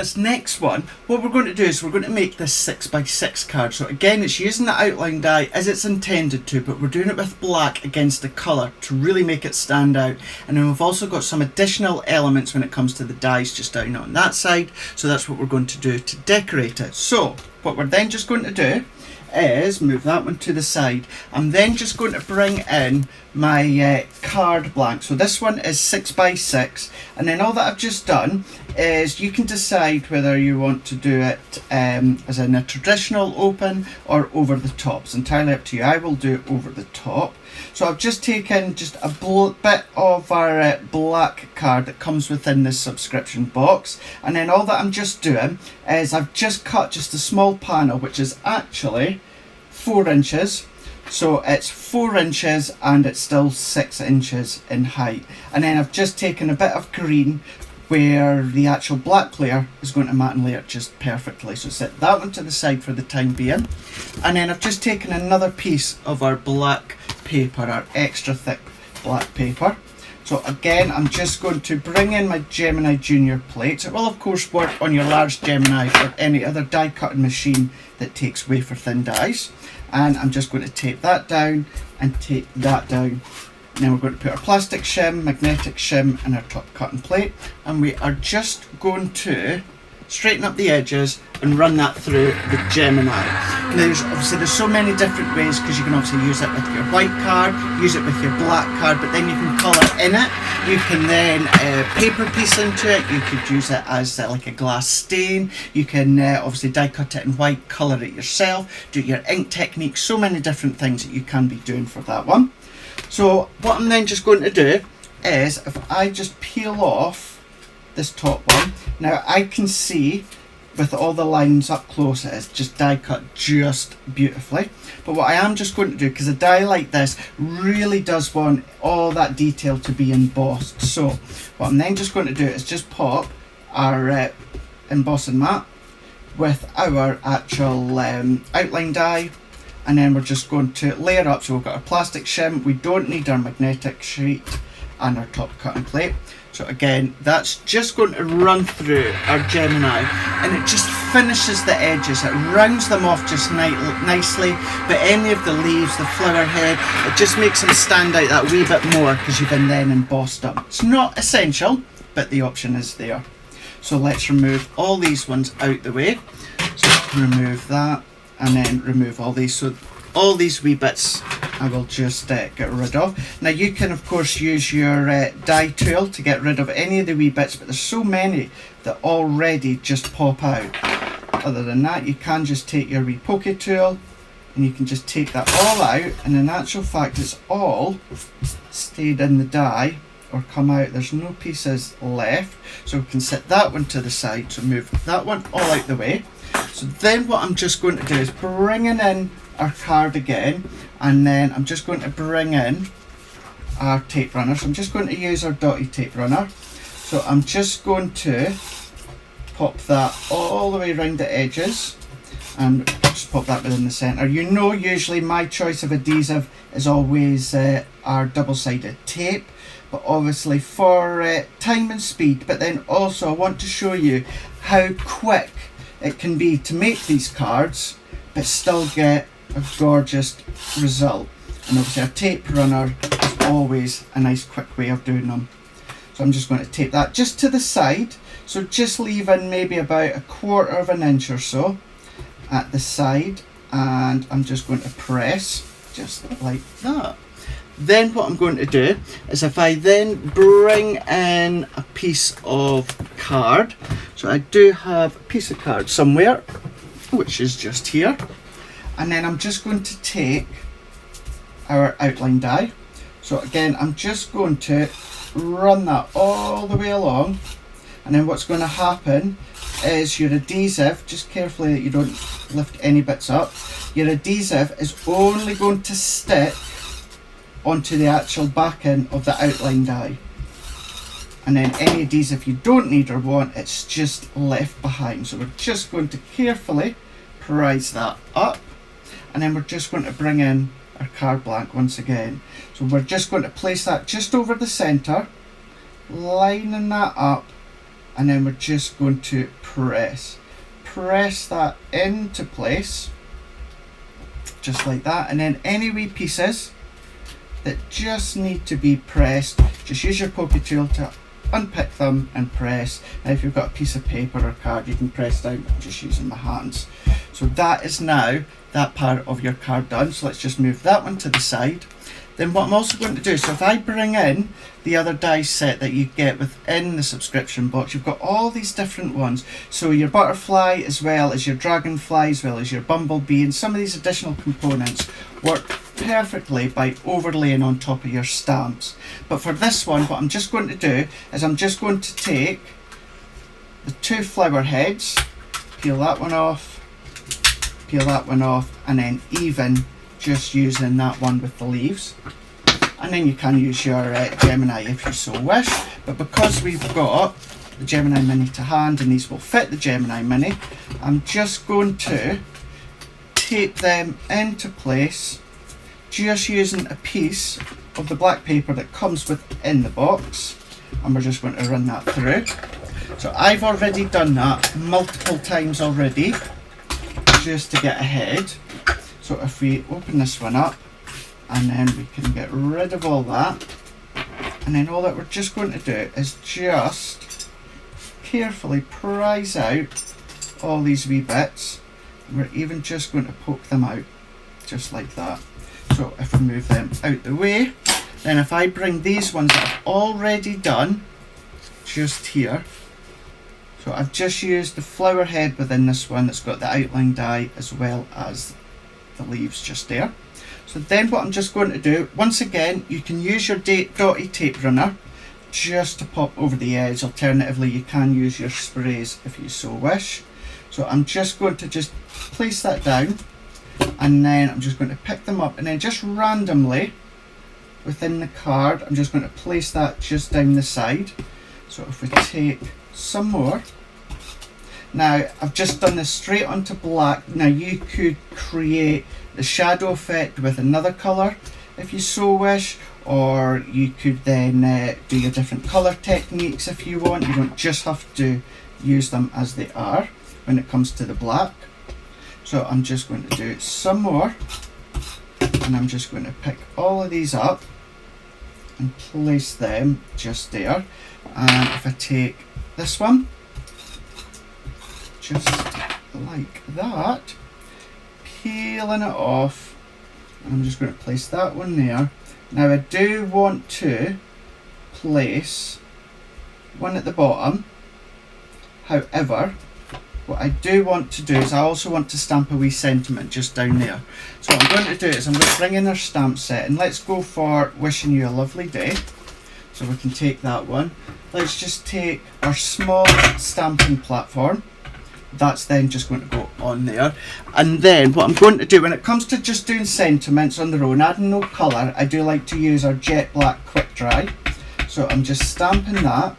this next one, what we're going to do is we're going to make this 6x6 card. So again, it's using the outline die as it's intended to, but we're doing it with black against the colour to really make it stand out. And then we've also got some additional elements when it comes to the dies just down on that side. So that's what we're going to do to decorate it. So what we're then just going to do is move that one to the side. I'm then just going to bring in my card blank. So this one is 6x6, and then all that I've just done is you can decide whether you want to do it as in a traditional open or over the top. It's entirely up to you. I will do it over the top. So I've just taken just a bit of our black card that comes within this subscription box, and then all that I'm just doing is I've just cut just a small panel, which is actually 4 inches. So it's 4 inches and it's still 6 inches in height. And then I've just taken a bit of green where the actual black layer is going to mat and layer just perfectly. So set that one to the side for the time being. And then I've just taken another piece of our black paper, our extra thick black paper. So again, I'm just going to bring in my Gemini Junior plates. It will of course work on your large Gemini or any other die cutting machine that takes wafer thin dies. And I'm just going to tape that down and tape that down. And then we're going to put our plastic shim, magnetic shim and our top cutting plate. And we are just going to straighten up the edges and run that through the Gemini. Now there's so many different ways, because you can obviously use it with your white card, use it with your black card, but then you can colour in it. You can then paper piece into it. You could use it as like a glass stain. You can obviously die cut it in white, colour it yourself, do your ink technique, so many different things that you can be doing for that one. So what I'm then just going to do is, if I just peel off this top one, now I can see with all the lines up close, it is just die cut just beautifully. But what I am just going to do, because a die like this really does want all that detail to be embossed, so what I'm then just going to do is just pop our embossing mat with our actual outline die, and then we're just going to layer up. So we've got our plastic shim, we don't need our magnetic sheet, and our top cutting plate. So again, that's just going to run through our Gemini, and it just finishes the edges. It rounds them off just nicely, but any of the leaves, the flower head, it just makes them stand out that wee bit more because you've then embossed them. It's not essential, but the option is there. So let's remove all these ones out the way. So remove that, and then remove all these. So all these wee bits I will just get rid of. Now you can of course use your die tool to get rid of any of the wee bits, but there's so many that already just pop out. Other than that, you can just take your wee pokey tool and you can just take that all out, and in actual fact it's all stayed in the die or come out. There's no pieces left, so we can set that one to the side. So move that one all out the way. So then what I'm just going to do is bringing in our card again, and then I'm just going to bring in our tape runner. So I'm just going to use our dotty tape runner. So I'm just going to pop that all the way around the edges and just pop that within the centre. You know, usually my choice of adhesive is always our double-sided tape, but obviously for time and speed, but then also I want to show you how quick it can be to make these cards but still get a gorgeous result. And obviously a tape runner is always a nice quick way of doing them. So I'm just going to tape that just to the side, so just leaving maybe about 1/4 of an inch or so at the side, and I'm just going to press just like that. Then what I'm going to do is, if I then bring in a piece of card, so I do have a piece of card somewhere which is just here, and then I'm just going to take our outline die. So again, I'm just going to run that all the way along, and then what's going to happen is your adhesive, just carefully that you don't lift any bits up, your adhesive is only going to stick onto the actual backing of the outline die, and then any adhesive you don't need or want, it's just left behind. So we're just going to carefully prise that up, and then we're just going to bring in our card blank once again. So we're just going to place that just over the centre, lining that up and then we're just going to press that into place, just like that. And then any wee pieces that just need to be pressed, just use your pokey tool to unpick them and press. Now if you've got a piece of paper or card, you can press down. I'm just using my hands. So that is now that part of your card done. So let's just move that one to the side. Then what I'm also going to do, so if I bring in the other die set that you get within the subscription box, you've got all these different ones. So your butterfly, as well as your dragonfly, as well as your bumblebee, and some of these additional components work perfectly by overlaying on top of your stamps. But for this one, what I'm just going to do is I'm just going to take the 2 flower heads, peel that one off, and then even just using that one with the leaves. And then you can use your Gemini if you so wish, but because we've got the Gemini Mini to hand and these will fit the Gemini Mini, I'm just going to tape them into place, just using a piece of the black paper that comes within the box, and we're just going to run that through. So I've already done that multiple times already, just to get ahead. So if we open this one up, and then we can get rid of all that, and then all that we're just going to do is just carefully prise out all these wee bits. We're even just going to poke them out, just like that. So if we move them out the way, then if I bring these ones that I've already done, just here, so I've just used the flower head within this one that's got the outline die as well as the leaves just there. So then what I'm just going to do, once again, you can use your dotty tape runner just to pop over the edge. Alternatively, you can use your sprays if you so wish. So I'm just going to just place that down, and then I'm just going to pick them up, and then just randomly within the card, I'm just going to place that just down the side. So if we take some more, now I've just done this straight onto black. Now you could create the shadow effect with another colour if you so wish, or you could then do your different colour techniques if you want. You don't just have to use them as they are when it comes to the black. So I'm just going to do some more, and I'm just going to pick all of these up and place them just there. And if I take this one, just like that, peeling it off, and I'm just going to place that one there. Now I do want to place one at the bottom, however what I do want to do is I also want to stamp a wee sentiment just down there. So what I'm going to do is I'm going to bring in our stamp set, and let's go for wishing you a lovely day. So we can take that one. Let's just take our small stamping platform. That's then just going to go on there. And then what I'm going to do when it comes to just doing sentiments on their own, adding no colour, I do like to use our jet black quick dry. So I'm just stamping that,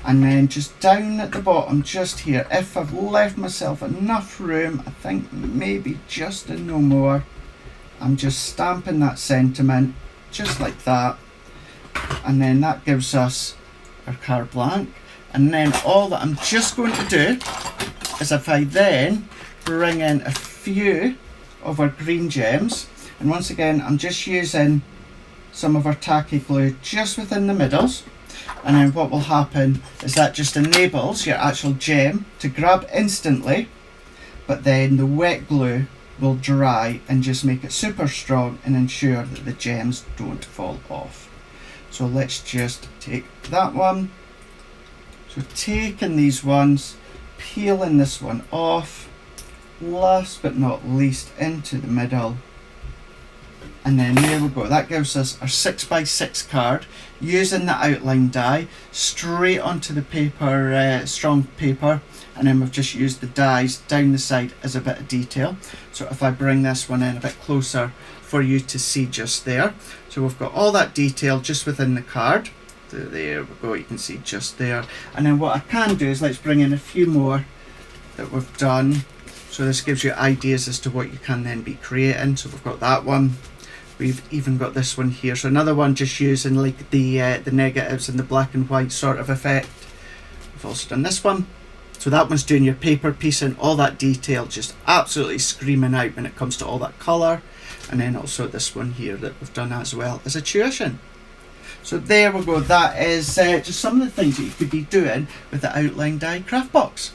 and then just down at the bottom just here, if I've left myself enough room, I think maybe just a no more, I'm just stamping that sentiment just like that, and then that gives us our card blank. And then all that I'm just going to do is if I then bring in a few of our green gems, and once again I'm just using some of our tacky glue just within the middles, and then what will happen is that just enables your actual gem to grab instantly, but then the wet glue will dry and just make it super strong and ensure that the gems don't fall off. So let's just take that one. So taking these ones, peeling this one off, last but not least into the middle, and then there we go. That gives us our 6x6 card using the outline die straight onto the paper, strong paper, and then we've just used the dies down the side as a bit of detail. So if I bring this one in a bit closer for you to see just there, so we've got all that detail just within the card. There we go, you can see just there. And then what I can do is let's bring in a few more that we've done, so this gives you ideas as to what you can then be creating. So we've got that one, we've even got this one here, so another one just using like the negatives and the black and white sort of effect. We've also done this one. So that one's doing your paper piecing, all that detail, just absolutely screaming out when it comes to all that colour. And then also this one here that we've done as well as a tuition. So there we go, that is just some of the things that you could be doing with the outline die craft box.